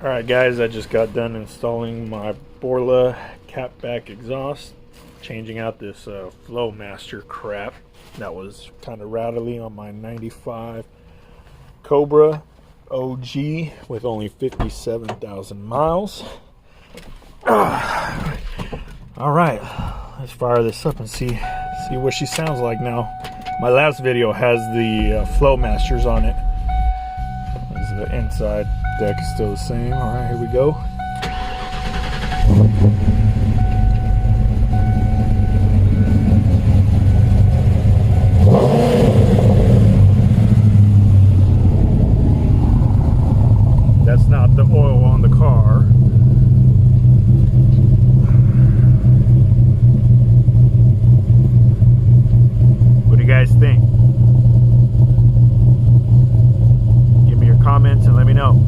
Alright guys, I just got done installing my Borla catback exhaust, changing out this Flowmaster crap that was kind of rattly on my 95 Cobra OG with only 57,000 miles. Alright, let's fire this up and see what she sounds like now. My last video has the Flowmasters on it. The inside deck is still the same. Alright, here we go. That's not the oil on the car. What do you guys think? Comments and let me know.